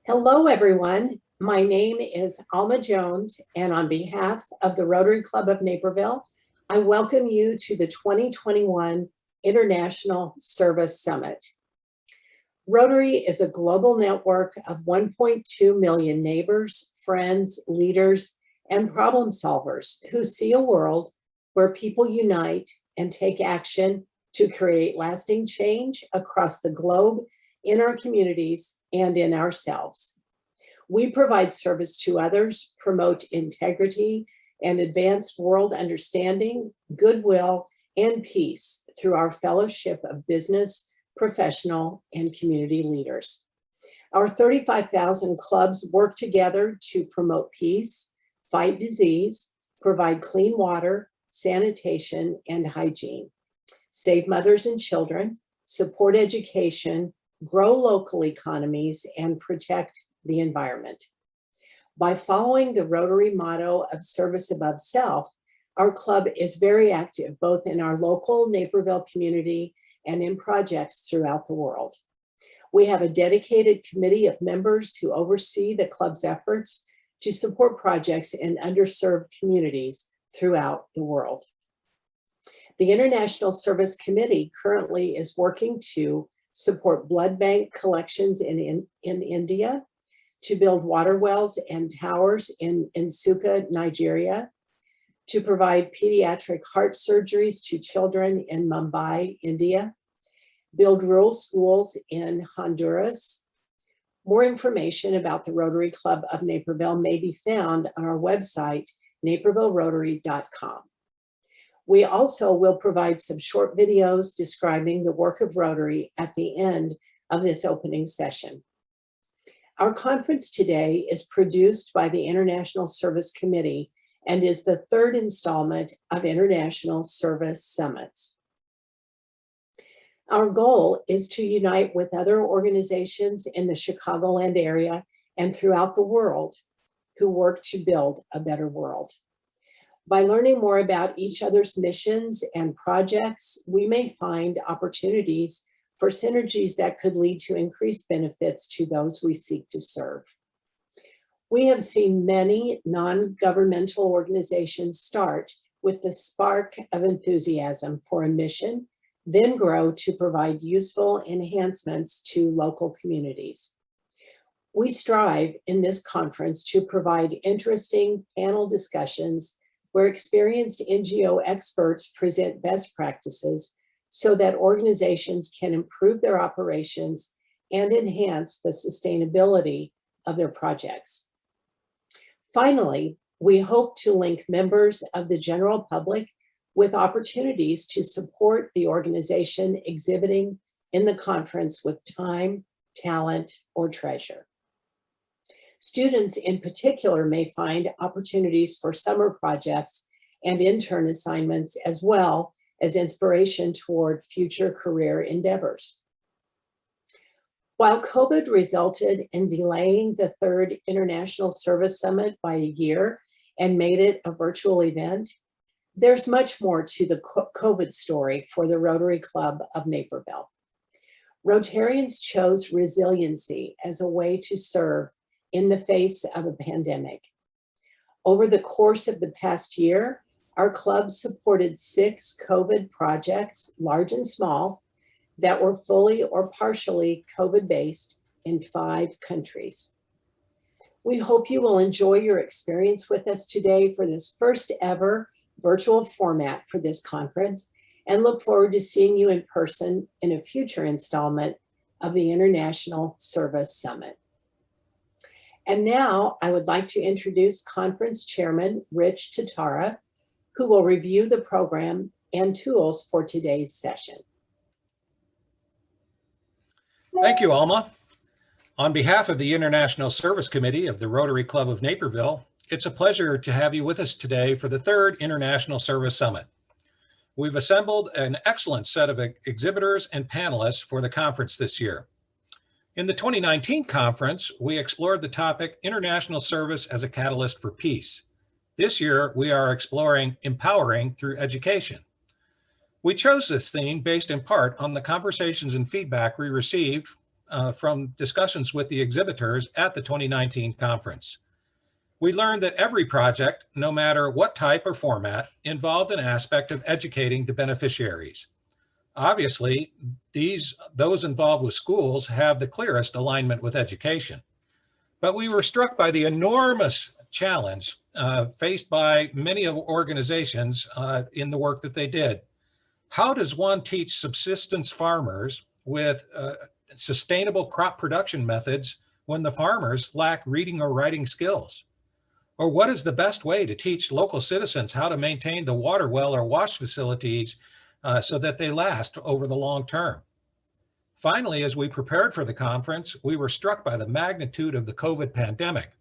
Hello, everyone. My name is Alma Jones, and on behalf of the Rotary Club of Naperville, I welcome you to the 2021 International Service Summit. Rotary is a global network of 1.2 million neighbors, friends, leaders, and problem solvers who see a world where people unite and take action to create lasting change across the globe, in our communities, and in ourselves. We provide service to others, promote integrity, and advance world understanding, goodwill, and peace through our fellowship of business, professional, and community leaders. Our 35,000 clubs work together to promote peace, fight disease, provide clean water, sanitation, and hygiene, save mothers and children, support education, grow local economies, and protect the environment. By following the Rotary motto of service above self, our club is very active both in our local Naperville community and in projects throughout the world. We have a dedicated committee of members who oversee the club's efforts to support projects in underserved communities throughout the world. The International Service Committee currently is working to support blood bank collections in India, to build water wells and towers in Nsukka, Nigeria, to provide pediatric heart surgeries to children in Mumbai, India, build rural schools in Honduras. More information about the Rotary Club of Naperville may be found on our website, napervillerotary.com. We also will provide some short videos describing the work of Rotary at the end of this opening session. Our conference today is produced by the International Service Committee and is the third installment of International Service Summits. Our goal is to unite with other organizations in the Chicagoland area and throughout the world who work to build a better world. By learning more about each other's missions and projects, we may find opportunities for synergies that could lead to increased benefits to those we seek to serve. We have seen many non-governmental organizations start with the spark of enthusiasm for a mission, then grow to provide useful enhancements to local communities. We strive in this conference to provide interesting panel discussions where experienced NGO experts present best practices so that organizations can improve their operations and enhance the sustainability of their projects. Finally, we hope to link members of the general public with opportunities to support the organization exhibiting in the conference with time, talent, or treasure. Students in particular may find opportunities for summer projects and intern assignments, as well as inspiration toward future career endeavors. While COVID resulted in delaying the third International Service Summit by a year and made it a virtual event, there's much more to the COVID story for the Rotary Club of Naperville. Rotarians chose resiliency as a way to serve in the face of a pandemic. Over the course of the past year, our club supported 6 COVID projects, large and small, that were fully or partially COVID-based in 5 countries. We hope you will enjoy your experience with us today for this first ever virtual format for this conference, and look forward to seeing you in person in a future installment of the International Service Summit. And now I would like to introduce Conference Chairman Rich Tatara, who will review the program and tools for today's session. Thank you, Alma. On behalf of the International Service Committee of the Rotary Club of Naperville, it's a pleasure to have you with us today for the third International Service Summit. We've assembled an excellent set of exhibitors and panelists for the conference this year. In the 2019 conference, we explored the topic International Service as a Catalyst for Peace. This year, we are exploring empowering through education. We chose this theme based in part on the conversations and feedback we received from discussions with the exhibitors at the 2019 conference. We learned that every project, no matter what type or format, involved an aspect of educating the beneficiaries. Obviously, those involved with schools have the clearest alignment with education. But we were struck by the enormous challenge faced by many organizations in the work that they did. How does one teach subsistence farmers with sustainable crop production methods when the farmers lack reading or writing skills? Or what is the best way to teach local citizens how to maintain the water well or wash facilities so that they last over the long term? Finally, as we prepared for the conference, we were struck by the magnitude of the COVID pandemic.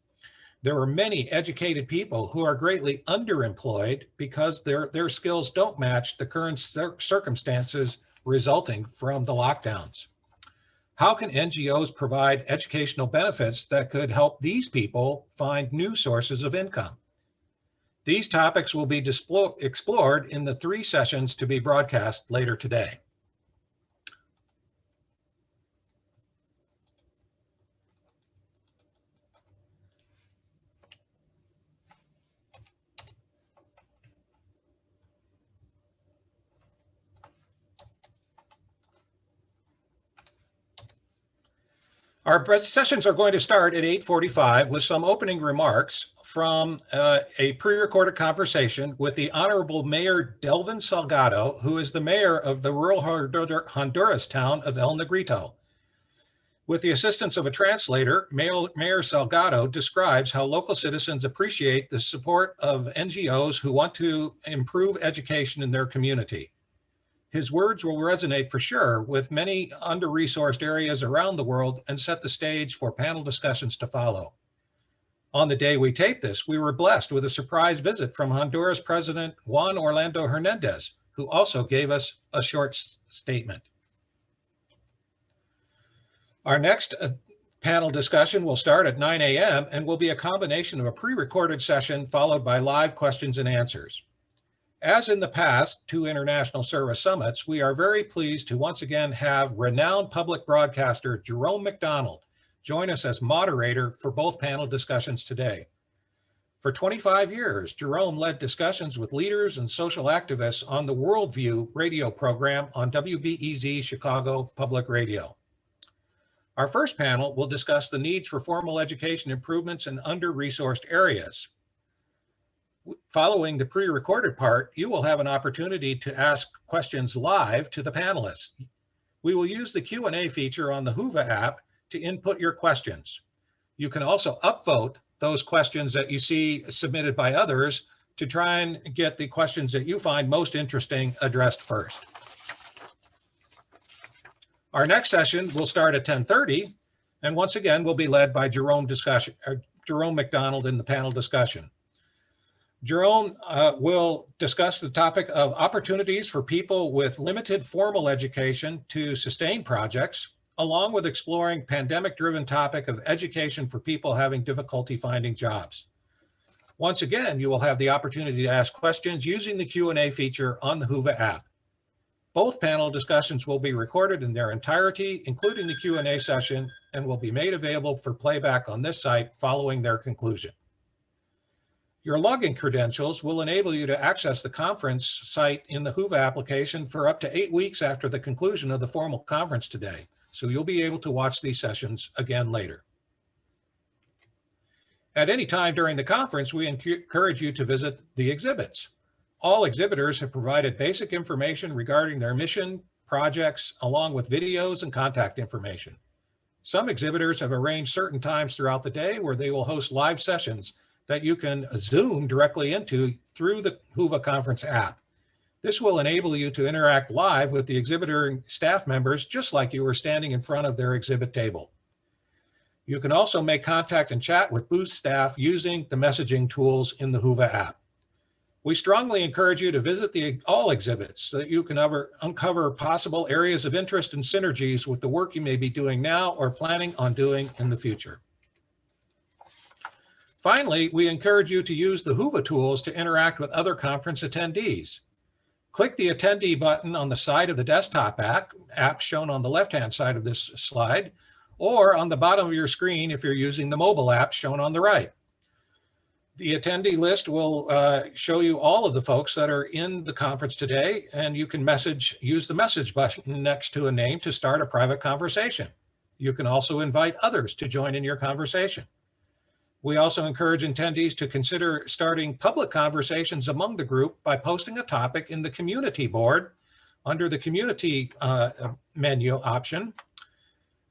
There were many educated people who are greatly underemployed because their skills don't match the current circumstances resulting from the lockdowns. How can NGOs provide educational benefits that could help these people find new sources of income? These topics will be explored in the 3 sessions to be broadcast later today. Our sessions are going to start at 8:45 with some opening remarks from a pre-recorded conversation with the Honorable Mayor Delvin Salgado, who is the mayor of the rural Honduras town of El Negrito. With the assistance of a translator, Mayor Salgado describes how local citizens appreciate the support of NGOs who want to improve education in their community. His words will resonate for sure with many under-resourced areas around the world and set the stage for panel discussions to follow. On the day we taped this, we were blessed with a surprise visit from Honduras President Juan Orlando Hernandez, who also gave us a short statement. Our next panel discussion will start at 9 a.m. and will be a combination of a pre-recorded session followed by live questions and answers. As in the past 2 international service summits, we are very pleased to once again have renowned public broadcaster Jerome McDonald join us as moderator for both panel discussions today. For 25 years, Jerome led discussions with leaders and social activists on the Worldview radio program on WBEZ Chicago Public Radio. Our first panel will discuss the needs for formal education improvements in under-resourced areas. Following the pre-recorded part, you will have an opportunity to ask questions live to the panelists. We will use the Q&A feature on the Whova app to input your questions. You can also upvote those questions that you see submitted by others to try and get the questions that you find most interesting addressed first. Our next session will start at 10:30, and once again will be led by Jerome McDonald in the panel discussion. Jerome will discuss the topic of opportunities for people with limited formal education to sustain projects, along with exploring pandemic-driven topic of education for people having difficulty finding jobs. Once again, you will have the opportunity to ask questions using the Q&A feature on the Whova app. Both panel discussions will be recorded in their entirety, including the Q&A session, and will be made available for playback on this site following their conclusion. Your login credentials will enable you to access the conference site in the Whova application for up to 8 weeks after the conclusion of the formal conference today. So you'll be able to watch these sessions again later. At any time during the conference, we encourage you to visit the exhibits. All exhibitors have provided basic information regarding their mission, projects, along with videos and contact information. Some exhibitors have arranged certain times throughout the day where they will host live sessions that you can Zoom directly into through the Whova Conference app. This will enable you to interact live with the exhibitor and staff members, just like you were standing in front of their exhibit table. You can also make contact and chat with booth staff using the messaging tools in the Whova app. We strongly encourage you to visit all exhibits so that you can uncover possible areas of interest and synergies with the work you may be doing now or planning on doing in the future. Finally, we encourage you to use the Whova tools to interact with other conference attendees. Click the attendee button on the side of the desktop app shown on the left-hand side of this slide, or on the bottom of your screen if you're using the mobile app shown on the right. The attendee list will show you all of the folks that are in the conference today, and you can use the message button next to a name to start a private conversation. You can also invite others to join in your conversation. We also encourage attendees to consider starting public conversations among the group by posting a topic in the community board under the community menu option.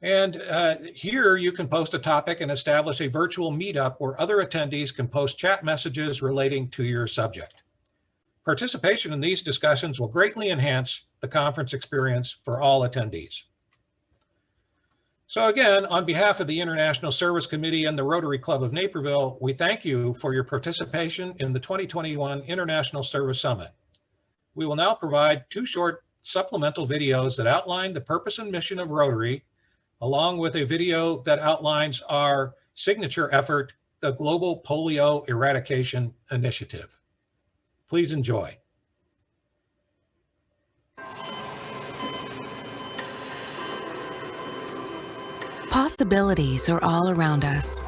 And here you can post a topic and establish a virtual meetup where other attendees can post chat messages relating to your subject. Participation in these discussions will greatly enhance the conference experience for all attendees. So again, on behalf of the International Service Committee and the Rotary Club of Naperville, we thank you for your participation in the 2021 International Service Summit. We will now provide 2 short supplemental videos that outline the purpose and mission of Rotary, along with a video that outlines our signature effort, the Global Polio Eradication Initiative. Please enjoy. Possibilities are all around us.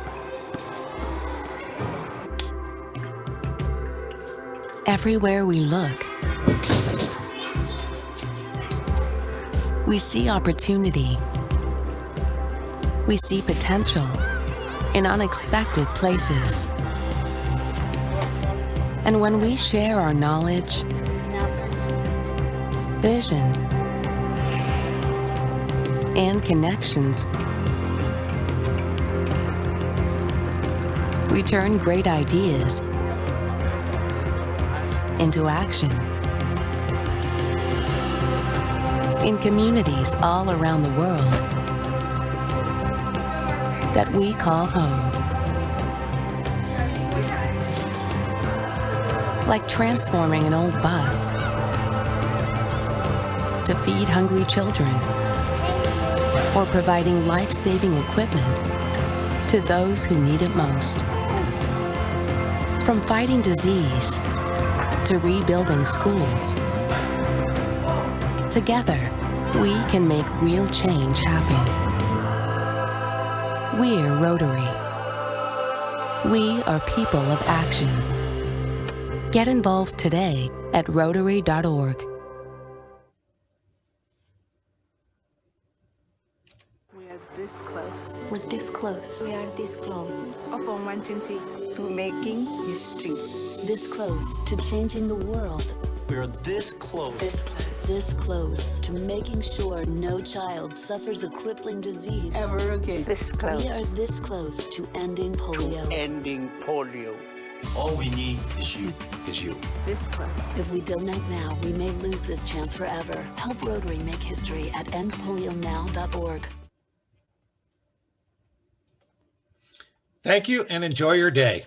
Everywhere we look, we see opportunity. We see potential in unexpected places. And when we share our knowledge, vision, and connections, we turn great ideas into action. In communities all around the world that we call home. Like transforming an old bus to feed hungry children, or providing life-saving equipment to those who need it most. From fighting disease to rebuilding schools, together we can make real change happen. We're Rotary. We are people of action. Get involved today at Rotary.org. We are this close. We're this close. We are this close Of wanting to making history. this close to changing the world, We're this close. this close to making sure no child suffers a crippling disease. Ever again. This close. We are this close to ending polio. Ending polio. All we need is you. this close. If we donate now, we may lose this chance forever. Help Rotary make history at endpolionow.org. Thank you and enjoy your day.